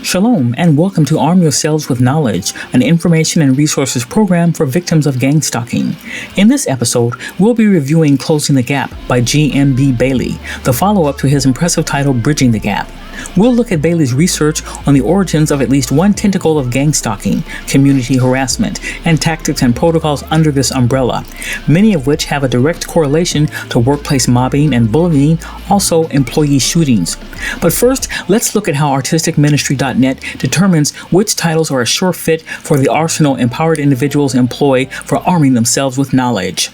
Shalom, and welcome to Arm Yourselves with Knowledge, an information and resources program for victims of gang-stalking. In this episode, we'll be reviewing Closing the Gap by GmB Bailey, the follow-up to his impressive title Bridging the Gap. We'll look at Bailey's research on the origins of at least one tentacle of gang-stalking, community harassment, and tactics and protocols under this umbrella, many of which have a direct correlation to workplace mobbing and bullying, also employee shootings. But first, let's look at how artisticministry.net determines which titles are a sure fit for the arsenal empowered individuals employ for arming themselves with knowledge.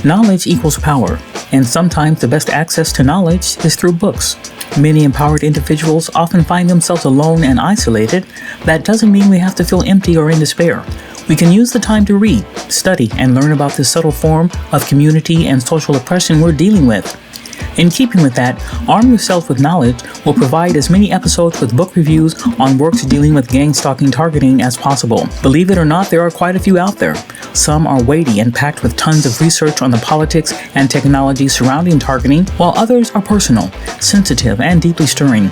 Knowledge equals power, and sometimes the best access to knowledge is through books. Many empowered individuals often find themselves alone and isolated. That doesn't mean we have to feel empty or in despair. We can use the time to read, study, and learn about this subtle form of community and social oppression we're dealing with. In keeping with that, Arm Yourself with Knowledge will provide as many episodes with book reviews on works dealing with gang-stalking targeting as possible. Believe it or not, there are quite a few out there. Some are weighty and packed with tons of research on the politics and technology surrounding targeting, while others are personal, sensitive, and deeply stirring.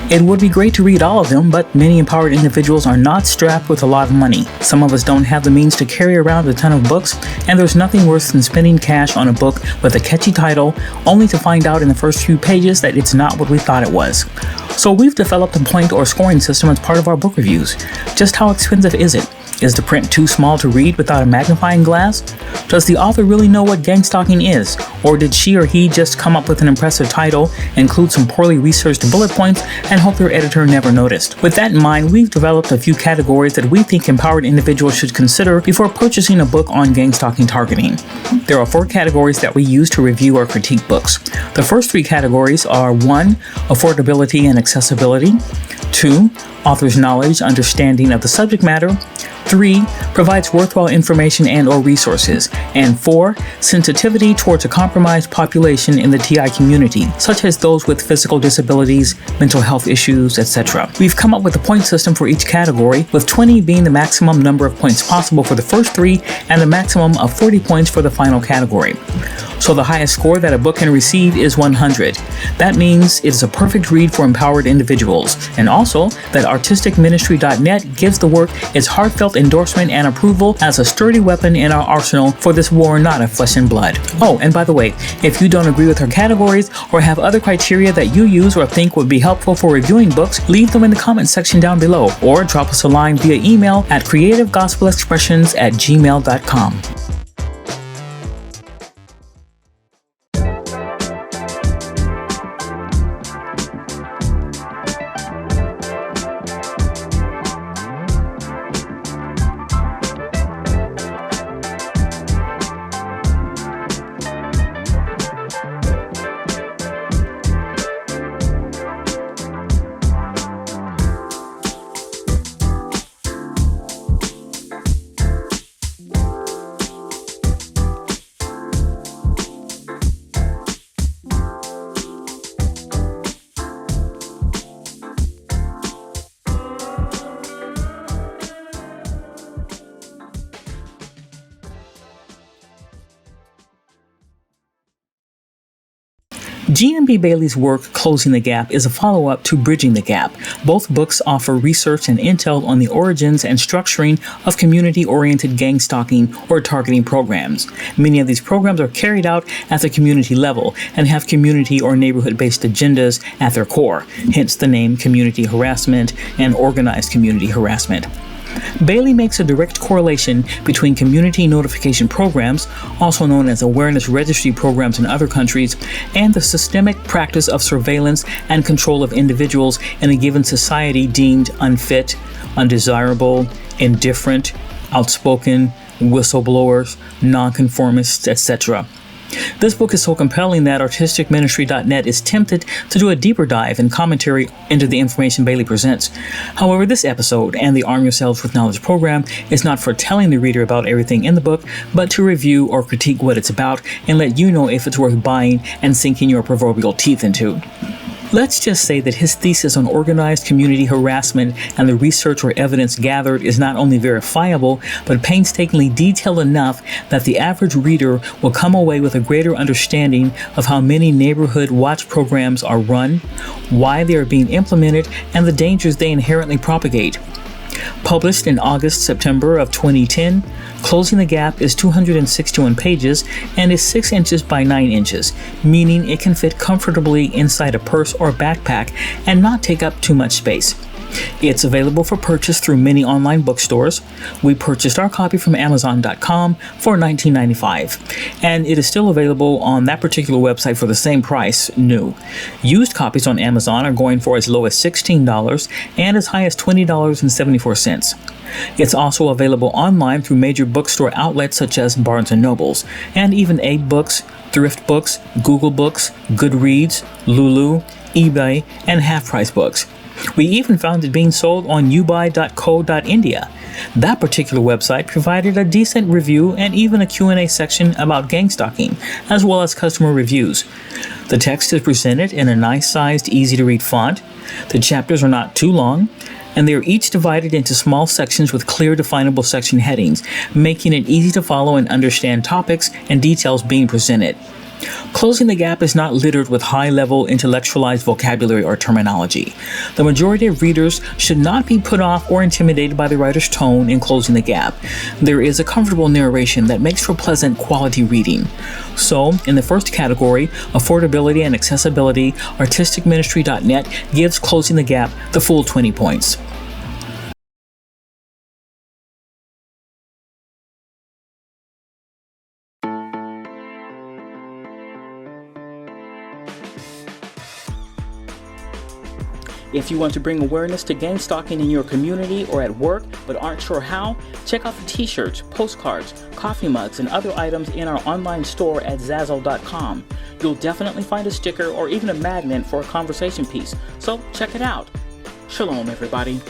It would be great to read all of them, but many empowered individuals are not strapped with a lot of money. Some of us don't have the means to carry around a ton of books, and there's nothing worse than spending cash on a book with a catchy title, only to find out in the first few pages that it's not what we thought it was. So we've developed a point or scoring system as part of our book reviews. Just how expensive is it? Is the print too small to read without a magnifying glass? Does the author really know what gang-stalking is? Or did she or he just come up with an impressive title, include some poorly researched bullet points, and hope their editor never noticed? With that in mind, we've developed a few categories that we think empowered individuals should consider before purchasing a book on gang-stalking targeting. There are 4 categories that we use to review or critique books. The first 3 categories are 1. Affordability and accessibility, 2. Author's knowledge, understanding of the subject matter, 3. Provides worthwhile information and or resources, and 4. Sensitivity towards a compromised population in the TI community, such as those with physical disabilities, mental health issues, etc. We've come up with a point system for each category, with 20 being the maximum number of points possible for the first 3 and a maximum of 40 points for the final category. So the highest score that a book can receive is 100. That means it is a perfect read for empowered individuals, and also that artisticministry.net gives the work its heartfelt endorsement and approval as a sturdy weapon in our arsenal for this war not of flesh and blood. Oh, and by the way, if you don't agree with our categories or have other criteria that you use or think would be helpful for reviewing books, leave them in the comment section down below, or drop us a line via email at creativegospelexpressions@gmail.com. GmB Bailey's work, Closing the Gap, is a follow-up to Bridging the Gap. Both books offer research and intel on the origins and structuring of community-oriented gang-stalking or targeting programs. Many of these programs are carried out at the community level and have community or neighborhood-based agendas at their core, hence the name community harassment and organized community harassment. Bailey makes a direct correlation between community notification programs, also known as awareness registry programs in other countries, and the systemic practice of surveillance and control of individuals in a given society deemed unfit, undesirable, indifferent, outspoken, whistleblowers, nonconformists, etc. This book is so compelling that artisticministry.net is tempted to do a deeper dive and commentary into the information Bailey presents. However, this episode and the Arm Yourselves with Knowledge program is not for telling the reader about everything in the book, but to review or critique what it's about and let you know if it's worth buying and sinking your proverbial teeth into. Let's just say that his thesis on organized community harassment and the research or evidence gathered is not only verifiable, but painstakingly detailed enough that the average reader will come away with a greater understanding of how many neighborhood watch programs are run, why they are being implemented, and the dangers they inherently propagate. Published in August-September of 2010, Closing the Gap is 261 pages and is 6 inches by 9 inches, meaning it can fit comfortably inside a purse or backpack and not take up too much space. It's available for purchase through many online bookstores. We purchased our copy from Amazon.com for $19.95, and it is still available on that particular website for the same price, new. Used copies on Amazon are going for as low as $16 and as high as $20.74. It's also available online through major bookstore outlets such as Barnes & Nobles, and even Abe Books, Thrift Books, Google Books, Goodreads, Lulu, eBay, and Half Price Books. We even found it being sold on ubuy.co.india. That particular website provided a decent review and even a Q&A section about gang-stalking, as well as customer reviews. The text is presented in a nice-sized, easy-to-read font. The chapters are not too long, and they are each divided into small sections with clear, definable section headings, making it easy to follow and understand topics and details being presented. Closing the Gap is not littered with high-level intellectualized vocabulary or terminology. The majority of readers should not be put off or intimidated by the writer's tone in Closing the Gap. There is a comfortable narration that makes for pleasant quality reading. So, in the first category, affordability and accessibility, artisticministry.net gives Closing the Gap the full 20 points. If you want to bring awareness to gang stalking in your community or at work but aren't sure how, check out the t-shirts, postcards, coffee mugs, and other items in our online store at Zazzle.com. You'll definitely find a sticker or even a magnet for a conversation piece, so check it out. Shalom, everybody.